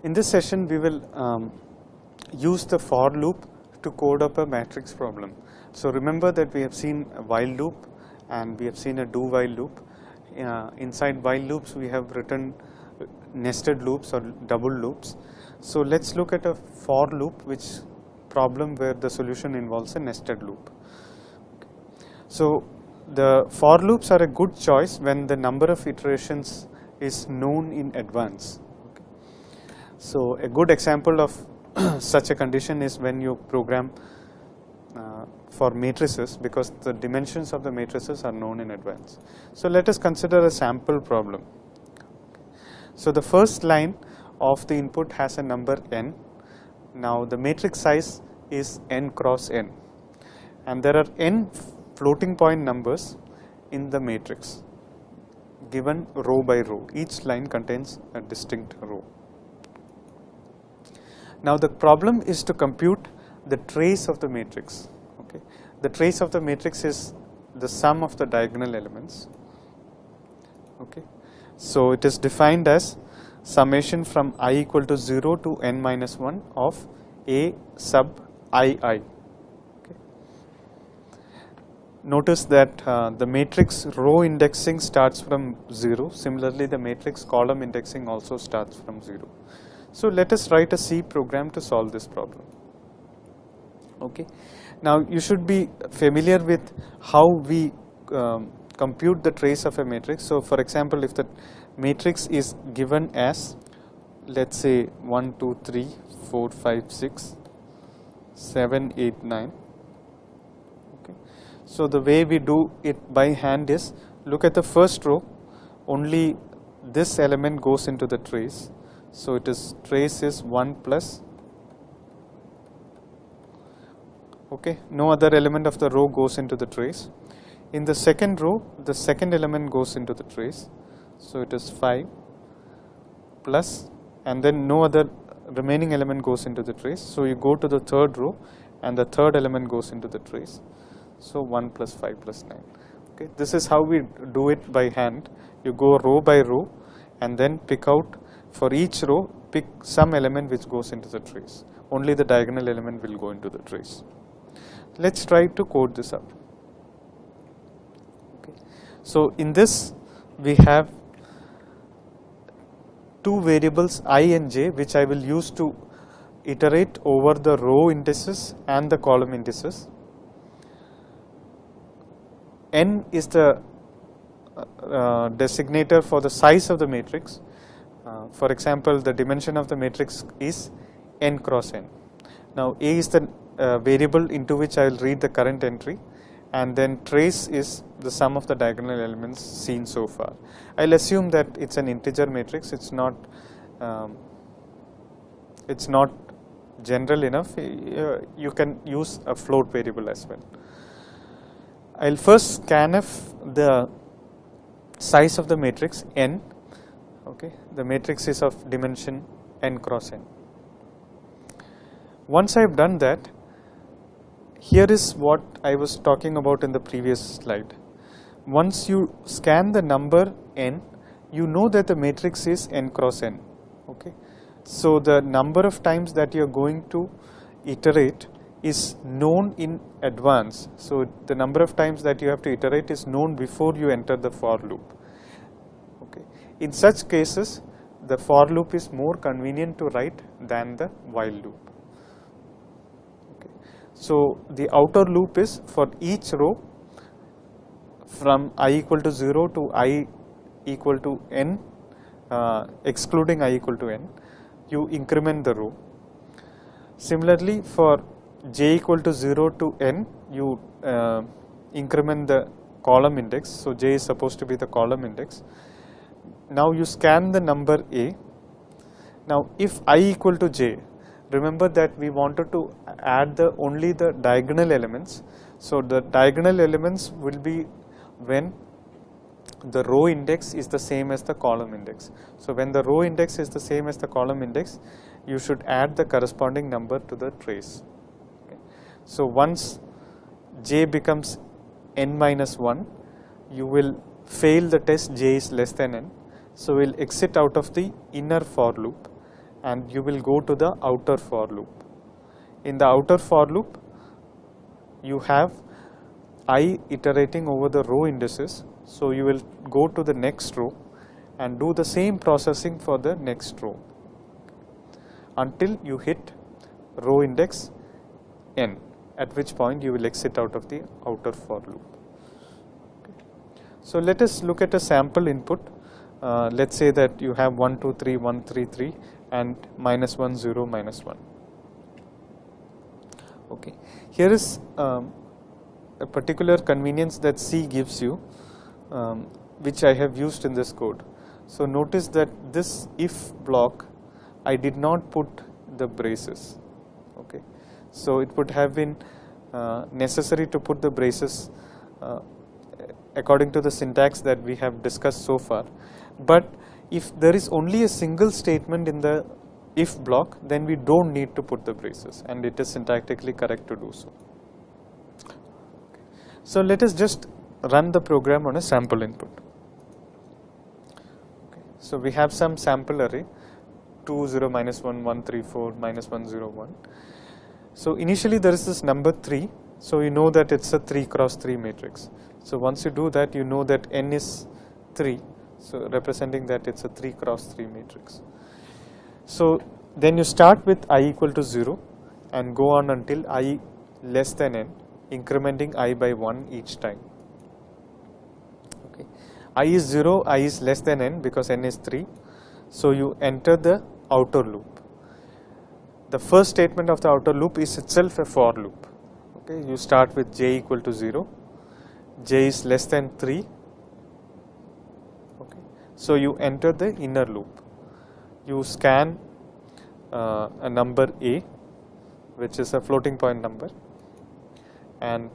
In this session, we will use the for loop to code up a matrix problem. So remember that we have seen a while loop and we have seen a do while loop. Inside while loops, we have written nested loops or double loops. So let's look at a for loop, which problem where the solution involves a nested loop. So the for loops are a good choice when the number of iterations is known in advance. So a good example of such a condition is when you program for matrices, because the dimensions of the matrices are known in advance. So let us consider a sample problem. So the first line of the input has a number n. Now the matrix size is n cross n, and there are n floating point numbers in the matrix given row by row. Each line contains a distinct row. Now the problem is to compute the trace of the matrix. Okay. The trace of the matrix is the sum of the diagonal elements. Okay. So it is defined as summation from I equal to 0 to n minus 1 of A sub II. Okay. Notice that the matrix row indexing starts from 0. Similarly, the matrix column indexing also starts from 0. So let us write a C program to solve this problem. Okay. Now you should be familiar with how we compute the trace of a matrix. So for example, if the matrix is given as, let's say 1, 2, 3, 4, 5, 6, 7, 8, 9. Okay. So the way we do it by hand is, look at the first row, only this element goes into the trace. So it is trace is 1 plus, okay, no other element of the row goes into the trace. In the second row, the second element goes into the trace, so it is 5 plus, and then no other remaining element goes into the trace. So you go to the third row and the third element goes into the trace, so 1 plus 5 plus 9. Okay, this is how we do it by hand. You go row by row and then pick out, for each row, pick some element which goes into the trace. Only the diagonal element will go into the trace. Let's try to code this up. Okay. So in this, we have two variables I and j, which I will use to iterate over the row indices and the column indices. N is the designator for the size of the matrix. For example, the dimension of the matrix is n cross n. Now A is the variable into which I will read the current entry, and then trace is the sum of the diagonal elements seen so far. I will assume that it's an integer matrix. It's not general enough. You can use a float variable as well. I will first scanf the size of the matrix n. Okay, the matrix is of dimension n cross n. Once I have done that, here is what I was talking about in the previous slide. Once you scan the number n, you know that the matrix is n cross n. Okay, so the number of times that you are going to iterate is known in advance. So the number of times that you have to iterate is known before you enter the for loop. Okay. In such cases, the for loop is more convenient to write than the while loop. Okay. So the outer loop is for each row from I equal to 0 to I equal to n, excluding I equal to n, you increment the row. Similarly, for j equal to 0 to n, you increment the column index. So j is supposed to be the column index. Now you scan the number A. Now if I equal to j, remember that we wanted to add only the diagonal elements. So the diagonal elements will be when the row index is the same as the column index. So when the row index is the same as the column index, you should add the corresponding number to the trace. Okay. So once j becomes n minus 1, you will fail the test j is less than n. So we will exit out of the inner for loop, and you will go to the outer for loop. In the outer for loop, you have I iterating over the row indices, so you will go to the next row and do the same processing for the next row until you hit row index n, at which point you will exit out of the outer for loop. So let us look at a sample input. Let's say that you have 1, 2, 3, 1, 3, 3 and minus 1, 0, minus 1. Okay. Here is a particular convenience that C gives you, which I have used in this code. So notice that this if block, I did not put the braces. Okay. So it would have been necessary to put the braces according to the syntax that we have discussed so far. But if there is only a single statement in the if block, then we don't need to put the braces, and it is syntactically correct to do so. So let us just run the program on a sample input. Okay. So we have some sample array 2, 0, minus 1, 1, 3, 4, minus 1, 0, 1. So initially there is this number 3, so you know that it's a 3 cross 3 matrix. So once you do that, you know that n is 3, so representing that it's a 3 cross 3 matrix. So then you start with I equal to 0 and go on until I less than n, incrementing I by 1 each time. Okay. I is 0, I is less than n because n is 3. So you enter the outer loop. The first statement of the outer loop is itself a for loop. Okay. You start with j equal to 0, j is less than 3. Okay. So you enter the inner loop. You scan a number a, which is a floating point number, and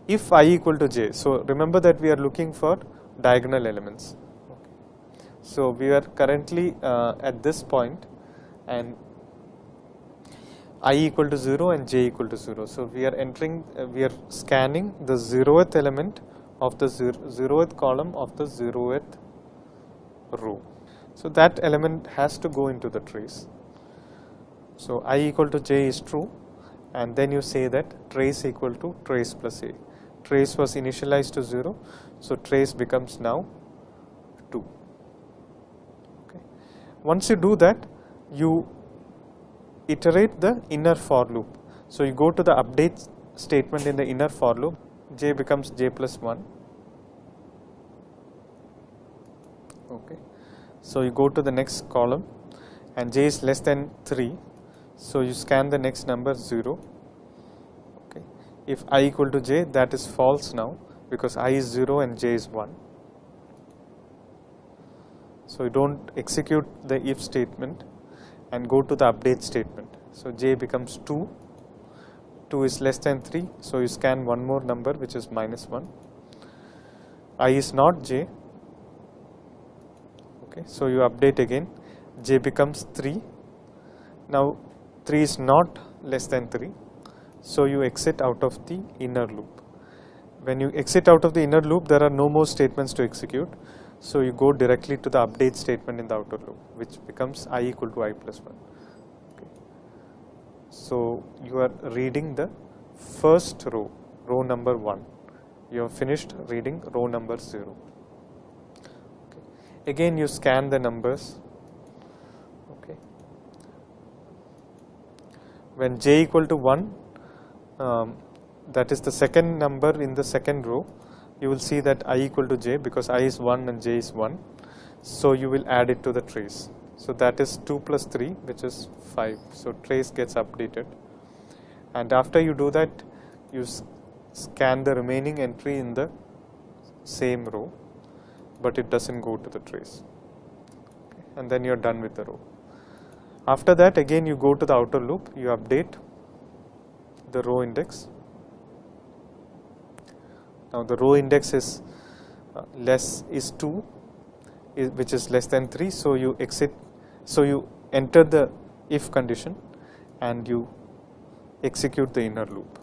if I equal to j, so remember that we are looking for diagonal elements. Okay. So we are currently at this point, and I equal to 0 and j equal to 0. So we are entering, we are scanning the 0th element of the 0th column of the 0th row. So that element has to go into the trace. So I equal to j is true, and then you say that trace equal to trace plus a. Trace was initialized to 0, so trace becomes now 2. Okay. Once you do that, you iterate the inner for loop. So you go to the update statement in the inner for loop, j becomes j plus 1. Okay. So you go to the next column and j is less than 3, so you scan the next number 0. Okay. If I equal to j, that is false now because I is 0 and j is 1. So you don't execute the if statement and go to the update statement. So j becomes 2, 2 is less than 3, so you scan one more number which is minus 1. I is not j. Okay, so you update again, j becomes 3. Now 3 is not less than 3, so you exit out of the inner loop. When you exit out of the inner loop, there are no more statements to execute, so you go directly to the update statement in the outer loop, which becomes I equal to I plus 1. Okay. So you are reading the first row, row number 1. You have finished reading row number 0. Again you scan the numbers. Okay. When j equal to 1, that is the second number in the second row, you will see that I equal to j because I is 1 and j is 1. So you will add it to the trace. So that is 2 plus 3, which is 5. So trace gets updated. And after you do that, you scan the remaining entry in the same row, but it doesn't go to the trace. Okay. And then you're done with the row. After that, again you go to the outer loop, you update the row index. Now the row index is is 2, which is less than 3, so you exit, so you enter the if condition and you execute the inner loop.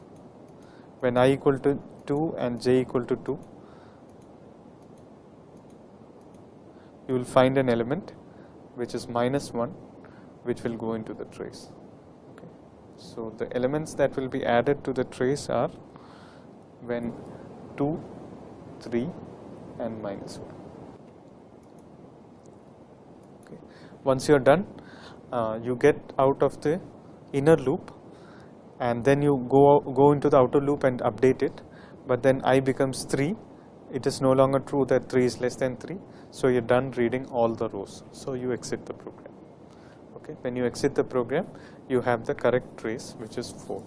When I equal to 2 and j equal to 2, you will find an element which is minus 1, which will go into the trace. Okay. So the elements that will be added to the trace are when 2, 3 and -1. Okay. Once you are done, you get out of the inner loop and then you go into the outer loop and update it, but then I becomes 3. It is no longer true that 3 is less than 3, so you're done reading all the rows. So you exit the program. Okay. When you exit the program, you have the correct trace, which is 4.